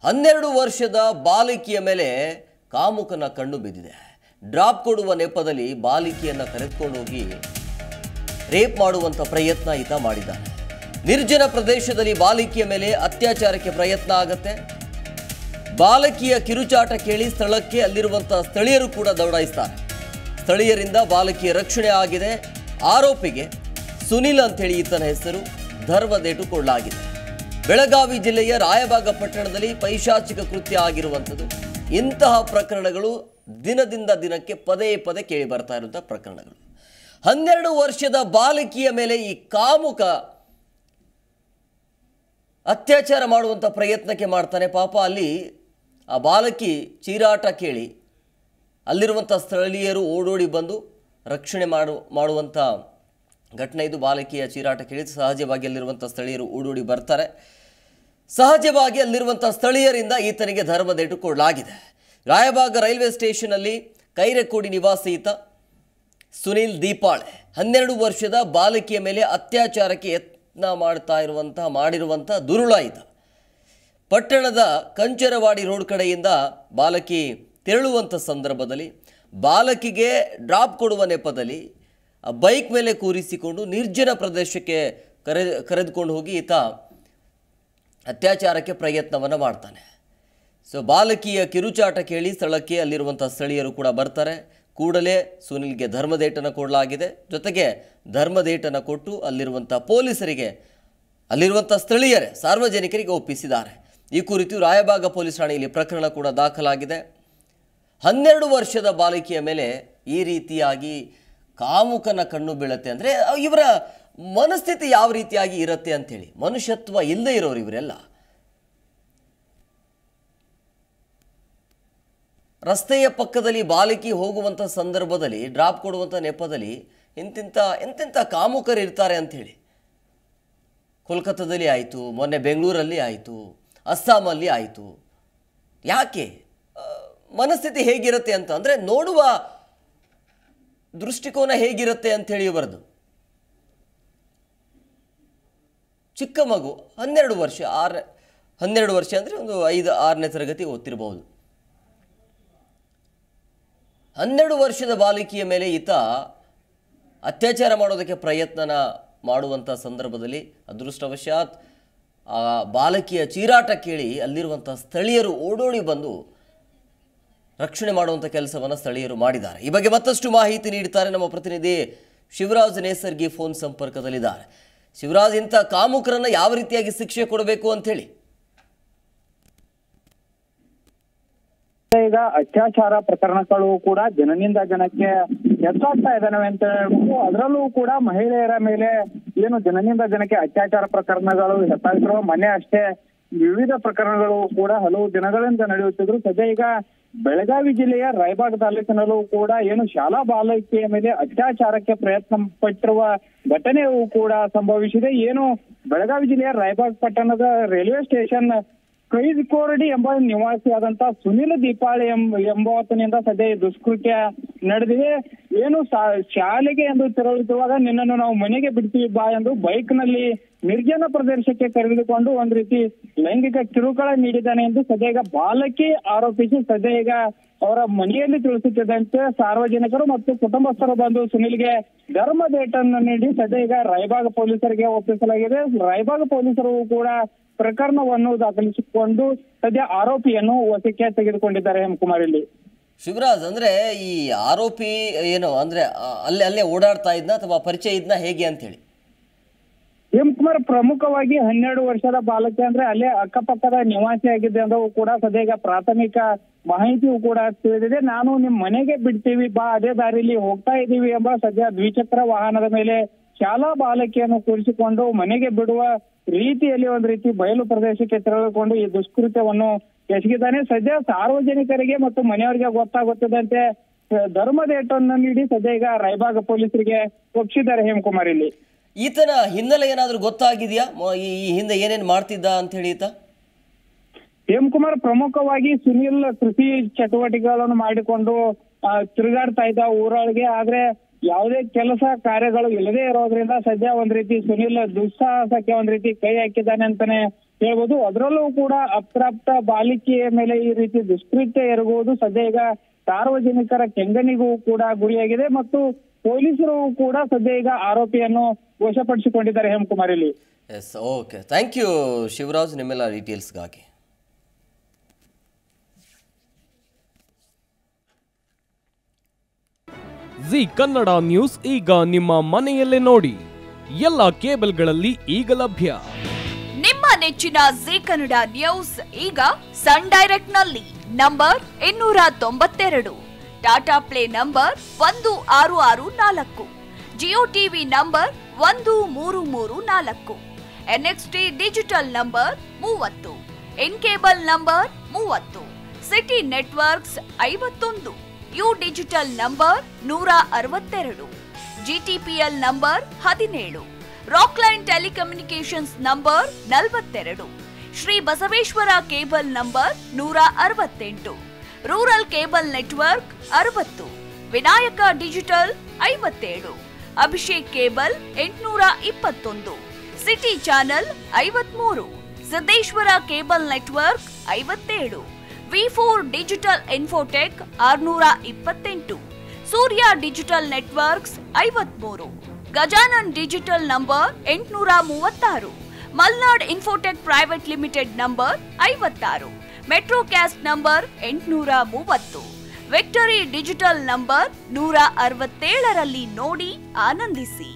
12 ವರ್ಷದ ಬಾಲಕಿಯ ಮೇಲೆ ಕಾಮುಕನ ಕಣ್ಣು ಬಿದ್ದಿದೆ. ಡ್ರಾಪ್ ಕೊಡುವ ನೆಪದಲ್ಲಿ ಬಾಲಕಿಯನ್ನ ಕರೆದುಕೊಂಡು ಹೋಗಿ ರೇಪ್ ಮಾಡುವಂತ ಪ್ರಯತ್ನ ಈತ ಮಾಡಿದ್ದಾನೆ. ನಿರ್ಜನ ಪ್ರದೇಶದಲ್ಲಿ ಬಾಲಕಿಯ ಮೇಲೆ ಅತ್ಯಾಚಾರಕ್ಕೆ ಪ್ರಯತ್ನ ಆಗುತ್ತೆ. ಬಾಲಕಿಯ ಕಿರುಚಾಟ ಕೇಳಿ ಸ್ಥಳಕ್ಕೆ ಅಲ್ಲಿರುವಂತಹ ಸ್ಥಳೀಯರು ಕೂಡ ದೌಡಾಯಿಸ್ತಾರೆ. ಸ್ಥಳೀಯರಿಂದ ಬಾಲಕಿಯ ರಕ್ಷಣೆ ಆಗಿದೆ. ಆರೋಪಿಗೆ ಸುನಿಲ್ ಅಂತೇಳಿ ಈತನ ಹೆಸರು. ಧರ್ಮದೇಟು ಕೊಡಲಾಗಿದೆ. ಬೆಳಗಾವಿ ಜಿಲ್ಲೆಯ ರಾಯಬಾಗ ಪಟ್ಟಣದಲ್ಲಿ ಪೈಶಾಚಿಕ ಕೃತ್ಯ ಆಗಿರುವಂಥದ್ದು. ಇಂತಹ ಪ್ರಕರಣಗಳು ದಿನದಿಂದ ದಿನಕ್ಕೆ ಪದೇ ಪದೇ ಕೇಳಿ ಬರ್ತಾ ಇರುವಂತಹ ಪ್ರಕರಣಗಳು. 12 ವರ್ಷದ ಬಾಲಕಿಯ ಮೇಲೆ ಈ ಕಾಮುಕ ಅತ್ಯಾಚಾರ ಮಾಡುವಂಥ ಪ್ರಯತ್ನಕ್ಕೆ ಮಾಡ್ತಾನೆ. ಪಾಪ ಅಲ್ಲಿ ಆ ಬಾಲಕಿ ಚೀರಾಟ ಕೇಳಿ ಅಲ್ಲಿರುವಂಥ ಸ್ಥಳೀಯರು ಓಡೋಡಿ ಬಂದು ರಕ್ಷಣೆ ಮಾಡುವಂಥ ಘಟನೆ ಇದು. ಬಾಲಕಿಯ ಚೀರಾಟ ಕೇಳಿ ಸಹಜವಾಗಿ ಅಲ್ಲಿರುವಂಥ ಸ್ಥಳೀಯರು ಓಡೋಡಿ ಬರ್ತಾರೆ. ಸಹಜವಾಗಿ ಅಲ್ಲಿರುವಂಥ ಸ್ಥಳೀಯರಿಂದ ಈತನಿಗೆ ಧರ್ಮದೇಟು ಕೊಡಲಾಗಿದೆ. ರಾಯಬಾಗ ರೈಲ್ವೆ ಸ್ಟೇಷನ್ನಲ್ಲಿ ಕೈರೆಕೋಡಿ ನಿವಾಸಿ ಈತ ಸುನಿಲ್ ದೀಪಾಳೆ 12 ವರ್ಷದ ಬಾಲಕಿಯ ಮೇಲೆ ಅತ್ಯಾಚಾರಕ್ಕೆ ಯತ್ನ ಮಾಡಿರುವಂತಹ ದುರುಳ ಈತ. ಪಟ್ಟಣದ ಕಂಚರವಾಡಿ ರೋಡ್ ಕಡೆಯಿಂದ ಬಾಲಕಿ ತೆರಳುವಂಥ ಸಂದರ್ಭದಲ್ಲಿ ಬಾಲಕಿಗೆ ಡ್ರಾಪ್ ಕೊಡುವ ನೆಪದಲ್ಲಿ ಬೈಕ್ ಮೇಲೆ ಕೂರಿಸಿಕೊಂಡು ನಿರ್ಜನ ಪ್ರದೇಶಕ್ಕೆ ಕರೆದುಕೊಂಡು ಹೋಗಿ ಈತ ಅತ್ಯಾಚಾರಕ್ಕೆ ಪ್ರಯತ್ನವನ್ನು ಮಾಡ್ತಾನೆ. ಸೊ ಬಾಲಕಿಯ ಕಿರುಚಾಟ ಕೇಳಿ ಸ್ಥಳಕ್ಕೆ ಅಲ್ಲಿರುವಂಥ ಸ್ಥಳೀಯರು ಕೂಡ ಬರ್ತಾರೆ. ಕೂಡಲೇ ಸುನಿಲ್ಗೆ ಧರ್ಮದೇಟನ್ನು ಕೊಡಲಾಗಿದೆ. ಜೊತೆಗೆ ಧರ್ಮದೇಟನ್ನು ಕೊಟ್ಟು ಅಲ್ಲಿರುವಂಥ ಪೊಲೀಸರಿಗೆ ಅಲ್ಲಿರುವಂಥ ಸ್ಥಳೀಯರೇ ಸಾರ್ವಜನಿಕರಿಗೆ ಒಪ್ಪಿಸಿದ್ದಾರೆ. ಈ ಕುರಿತು ರಾಯಬಾಗ ಪೊಲೀಸ್ ಠಾಣೆಯಲ್ಲಿ ಪ್ರಕರಣ ಕೂಡ ದಾಖಲಾಗಿದೆ. 12 ವರ್ಷದ ಬಾಲಕಿಯ ಮೇಲೆ ಈ ರೀತಿಯಾಗಿ ಕಾಮುಕನ ಕಣ್ಣು ಬೀಳುತ್ತೆ ಅಂದರೆ ಇವರ ಮನಸ್ಥಿತಿ ಯಾವ ರೀತಿಯಾಗಿ ಇರುತ್ತೆ ಅಂಥೇಳಿ. ಮನುಷ್ಯತ್ವ ಇಲ್ಲದೆ ಇರೋರು ಇವರೆಲ್ಲ. ರಸ್ತೆಯ ಪಕ್ಕದಲ್ಲಿ ಬಾಲಕಿ ಹೋಗುವಂಥ ಸಂದರ್ಭದಲ್ಲಿ ಡ್ರಾಪ್ ಕೊಡುವಂಥ ನೆಪದಲ್ಲಿ ಎಂತೆಂಥ ಕಾಮುಕರು ಇರ್ತಾರೆ ಅಂಥೇಳಿ. ಕೋಲ್ಕತ್ತಾದಲ್ಲಿ ಆಯಿತು, ಮೊನ್ನೆ ಬೆಂಗಳೂರಲ್ಲಿ ಆಯಿತು, ಅಸ್ಸಾಮಲ್ಲಿ ಆಯಿತು. ಯಾಕೆ ಮನಸ್ಥಿತಿ ಹೇಗಿರುತ್ತೆ ಅಂತ ಅಂದರೆ ನೋಡುವ ದೃಷ್ಟಿಕೋನ ಹೇಗಿರುತ್ತೆ ಅಂಥೇಳಿ ಬರೆದು. ಚಿಕ್ಕ ಮಗು 12 ವರ್ಷ 12 ವರ್ಷ ಅಂದರೆ ಒಂದು 5-6ನೇ ತರಗತಿ ಓದ್ತಿರ್ಬೋದು. 12 ವರ್ಷದ ಬಾಲಕಿಯ ಮೇಲೆ ಈತ ಅತ್ಯಾಚಾರ ಮಾಡೋದಕ್ಕೆ ಪ್ರಯತ್ನ ಮಾಡುವಂಥ ಸಂದರ್ಭದಲ್ಲಿ ಅದೃಷ್ಟವಶಾತ್ ಆ ಬಾಲಕಿಯ ಚೀರಾಟ ಕೇಳಿ ಅಲ್ಲಿರುವಂಥ ಸ್ಥಳೀಯರು ಓಡೋಡಿ ಬಂದು ರಕ್ಷಣೆ ಮಾಡುವಂಥ ಕೆಲಸವನ್ನು ಸ್ಥಳೀಯರು ಮಾಡಿದ್ದಾರೆ. ಈ ಬಗ್ಗೆ ಮತ್ತಷ್ಟು ಮಾಹಿತಿ ನೀಡ್ತಾರೆ ನಮ್ಮ ಪ್ರತಿನಿಧಿ ಶಿವರಾಜ್ ನೇಸರ್ಗಿ ಫೋನ್ ಸಂಪರ್ಕದಲ್ಲಿದ್ದಾರೆ. ಶಿವರಾಜ್, ಇಂಥ ಕಾಮುಕರನ್ನು ಯಾವ ರೀತಿಯಾಗಿ ಶಿಕ್ಷೆ ಕೊಡಬೇಕು ಅಂತ ಹೇಳಿ? ಈಗ ಅತ್ಯಾಚಾರ ಪ್ರಕರಣಗಳು ಕೂಡ ಜನನಿಂದ ಜನಕ್ಕೆ ಹೆಚ್ಚಾಗ್ತಾ ಇದ್ದಾವೆ ಅಂತ ಹೇಳ್ಬೋದು. ಅದರಲ್ಲೂ ಕೂಡ ಮಹಿಳೆಯರ ಮೇಲೆ ಏನು ಜನನಿಂದ ಜನಕ್ಕೆ ಅತ್ಯಾಚಾರ ಪ್ರಕರಣಗಳು ಹೆಚ್ಚಾಗ್ತಿರುವ ಮೊನ್ನೆ ಅಷ್ಟೇ ವಿವಿಧ ಪ್ರಕರಣಗಳು ಕೂಡ ಹಲವು ದಿನಗಳಿಂದ ನಡೆಯುತ್ತಿದ್ರು. ಸದ್ಯ ಈಗ ಬೆಳಗಾವಿ ಜಿಲ್ಲೆಯ ರಾಯಬಾಗ ತಾಲೂಕಿನಲ್ಲೂ ಕೂಡ ಏನು ಶಾಲಾ ಬಾಲಕಿಯ ಮೇಲೆ ಅತ್ಯಾಚಾರಕ್ಕೆ ಪ್ರಯತ್ನ ಪಟ್ಟಿರುವ ಘಟನೆಯೂ ಕೂಡ ಸಂಭವಿಸಿದೆ. ಏನು ಬೆಳಗಾವಿ ಜಿಲ್ಲೆಯ ರಾಯಬಾಗ ಪಟ್ಟಣದ ರೈಲ್ವೆ ಸ್ಟೇಷನ್ ಕೈರಿಕೋಡಿ ಎಂಬ ನಿವಾಸಿಯಾದಂತ ಸುನಿಲ್ ದೀಪಾಳೆ ಎಂಬಾತನಿಂದ ಸದ್ಯ ದುಷ್ಕೃತ್ಯ ನಡೆದಿದೆ. ಏನು ಶಾಲೆಗೆ ಎಂದು ತೆರಳುತ್ತಿರುವಾಗ ನಿನ್ನನ್ನು ನಾವು ಮನೆಗೆ ಬಿಡ್ತೀವಿ ಬಾ ಎಂದು ಬೈಕ್ ನಲ್ಲಿ ನಿರ್ಜನ ಪ್ರದೇಶಕ್ಕೆ ಕರೆದುಕೊಂಡು ಒಂದ್ ರೀತಿ ಲೈಂಗಿಕ ಕಿರುಕುಳ ನೀಡಿದ್ದಾನೆ ಎಂದು ಸದ್ಯ ಈಗ ಬಾಲಕಿ ಆರೋಪಿಸಿ ಸದ್ಯ ಈಗ ಅವರ ಮನೆಯಲ್ಲಿ ತಿಳಿಸುತ್ತಿದ್ದಂತೆ ಸಾರ್ವಜನಿಕರು ಮತ್ತು ಕುಟುಂಬಸ್ಥರು ಬಂದು ಸುನಿಲ್ಗೆ ಧರ್ಮದೇಟನ್ನು ನೀಡಿ ಸದ್ಯ ಈಗ ರಾಯಬಾಗ ಪೊಲೀಸರಿಗೆ ಒಪ್ಪಿಸಲಾಗಿದೆ. ರಾಯಬಾಗ ಪೊಲೀಸರು ಕೂಡ ಪ್ರಕರಣವನ್ನು ದಾಖಲಿಸಿಕೊಂಡು ಸದ್ಯ ಆರೋಪಿಯನ್ನು ವಶಕ್ಕೆ ತೆಗೆದುಕೊಂಡಿದ್ದಾರೆ. ಹೇಮಕುಮಾರ್, ಇಲ್ಲಿ ಶಿವರಾಜ್, ಅಂದ್ರೆ ಈ ಆರೋಪಿ ಏನು ಅಂದ್ರೆ ಅಲ್ಲೇ ಓಡಾಡ್ತಾ ಇದ್ನ ಅಥವಾ ಪರಿಚಯ ಇದ್ನ ಹೇಗೆ ಅಂತ ಹೇಳಿ? ಹೇಮಕುಮಾರ್, ಪ್ರಮುಖವಾಗಿ 12 ವರ್ಷದ ಬಾಲಕಿ ಅಂದ್ರೆ ಅಲ್ಲೇ ಅಕ್ಕಪಕ್ಕದ ನಿವಾಸಿ ಆಗಿದ್ದೆ ಎಂದು ಕೂಡ ಸದ್ಯ ಈಗ ಪ್ರಾಥಮಿಕ ಮಾಹಿತಿಯೂ ಕೂಡ ತಿಳಿದಿದೆ. ನಾನು ನಿಮ್ ಮನೆಗೆ ಬಿಡ್ತೀವಿ ಬಾ, ಅದೇ ದಾರಿಲಿ ಹೋಗ್ತಾ ಇದ್ದೀವಿ ಎಂಬ ಸದ್ಯ ದ್ವಿಚಕ್ರ ವಾಹನದ ಮೇಲೆ ಶಾಲಾ ಬಾಲಕಿಯನ್ನು ಕೂರಿಸಿಕೊಂಡು ಮನೆಗೆ ಬಿಡುವ ರೀತಿಯಲ್ಲಿ ಒಂದ್ ರೀತಿ ಬಯಲು ಪ್ರದೇಶಕ್ಕೆ ತೆರಳಿಕೊಂಡು ಈ ದುಷ್ಕೃತ್ಯವನ್ನು ಎಸಗಿದ್ದಾನೆ. ಸದ್ಯ ಸಾರ್ವಜನಿಕರಿಗೆ ಮತ್ತು ಮನೆಯವರಿಗೆ ಗೊತ್ತಾಗುತ್ತಿದ್ದಂತೆ ಧರ್ಮದೇಟನ್ನು ನೀಡಿ ಸದ್ಯ ಈಗ ರಾಯಬಾಗ ಪೊಲೀಸರಿಗೆ ಒಪ್ಪಿಸಿದ್ದಾರೆ. ಹೇಮಕುಮಾರ್, ಇಲ್ಲಿ ಈತನ ಹಿನ್ನೆಲೆ ಏನಾದ್ರೂ ಗೊತ್ತಾಗಿದೆಯಾ? ಈ ಹಿಂದೆ ಏನೇನ್ ಮಾಡ್ತಿದ್ದ ಅಂತ ಹೇಳಿ ಈತ? ಹೇಮಕುಮಾರ್, ಪ್ರಮುಖವಾಗಿ ಸುನಿಲ್ ಕೃಷಿ ಚಟುವಟಿಕೆಗಳನ್ನು ಮಾಡಿಕೊಂಡು ತಿರುಗಾಡ್ತಾ ಇದ್ದ ಊರೊಳಗೆ. ಆದ್ರೆ ಯಾವುದೇ ಕೆಲಸ ಕಾರ್ಯಗಳು ಇಲ್ಲದೆ ಇರೋದ್ರಿಂದ ಸದ್ಯ ಒಂದ್ ರೀತಿ ಸುನಿಲ್ ದುಸ್ಸಾಹಸಕ್ಕೆ ಒಂದ್ ರೀತಿ ಕೈ ಹಾಕಿದ್ದಾನೆ ಅಂತಾನೆ ಹೇಳ್ಬೋದು. ಅದರಲ್ಲೂ ಕೂಡ ಅಪ್ರಾಪ್ತ ಬಾಲಿಕೆಯ ಮೇಲೆ ಈ ರೀತಿ ದುಷ್ಕೃತ್ಯ ಇರಬಹುದು ಸದ್ಯ ಈಗ ಸಾರ್ವಜನಿಕರ ಕೆಂಗಣಿಗೂ ಕೂಡ ಗುರಿಯಾಗಿದೆ ಮತ್ತು ಪೊಲೀಸರು ಕೂಡ ಸದ್ಯ ಈಗ ಆರೋಪಿಯನ್ನು ವಶಪಡಿಸಿಕೊಂಡಿದ್ದಾರೆ. ಹೇಮಕುಮಾರ್ ಇಲ್ಲಿ. Yes, okay, thank you Shivaraj ನಿಮ್ಮೆಲ್ಲ ಡೀಟೇಲ್ಸ್ಗಾಗಿ. ಜಿ ಕನ್ನಡ ನ್ಯೂಸ್ ಈಗ ನಿಮ್ಮ ಮನೆಯಲ್ಲೇ ನೋಡಿ. ಎಲ್ಲ ಕೇಬಲ್ಗಳಲ್ಲಿ ಈಗ ಲಭ್ಯ. ನಿಮ್ಮ ನೆಚ್ಚಿನ ಜಿ ಕನ್ನಡ ನ್ಯೂಸ್ ಈಗ ಸನ್ ಡೈರೆಕ್ಟ್ ನಲ್ಲಿ number 292, Tata play number 1664, Jio TV number 1334, NXT digital number 30, in cable number 30, city networks 51, U digital number 162, GTPL number 17, Rockline telecommunications number 42, Shri Basaveshwara cable number 168, rural cable network 60, Vinayaka digital 57, Abhishek cable 821, city channel 53, Siddeshwara cable network 57, V4 digital Infotech 628, Surya digital networks 53, Gajanan digital number 836, Malnad Infotech private limited number 56, Metrocast number 830, Victory digital number 167ರಲ್ಲಿ ನೋಡಿ ಆನಂದಿಸಿ.